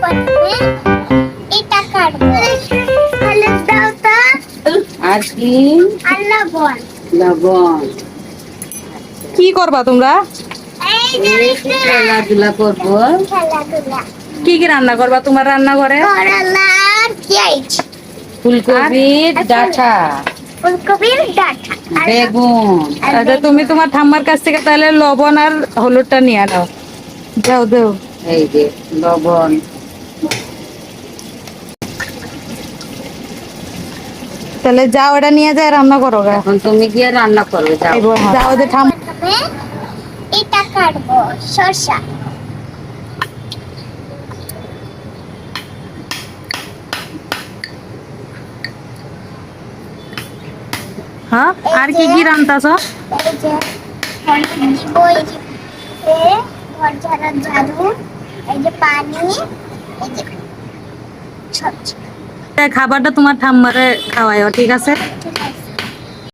প্রথমে এটা কাটবো। হলুদ দাও তো। আর কি? আর লবণ। লবণ। কি করবা তোমরা? এই যে এই খেলাধুলা করবো। খেলাধুলা। কি কি রান্না করবা তোমার রান্নাঘরে? করলা আর পেঁয়াজ। ফুলকপির ডাঁটা, ফুলকপির ডাঁটা। আর বেগুন। আচ্ছা তুমি তোমার ঠাম্মার কাছ থেকে তাহলে লবণ আর হলুদটা নিয়ে নাও। যাও দেও। এই যে লবণ। তাহলে যাও এটা নিয়ে যায় রান্না করো গা। এখন তুমি গিয়ে রান্না করবে, যাও। যাও যে ঠাম প্রথমে এটা কাটবো, শসা। হ্যাঁ আর কি কি রান্তাছ? এই যে দিব, এই যে ঘর ঝাড়ার ঝাড়ু, এই যে পানি, এই যে সবজি। খাবারটা তোমার ঠাম্মারে খাওয়াইও, ঠিক আছে? ঠিক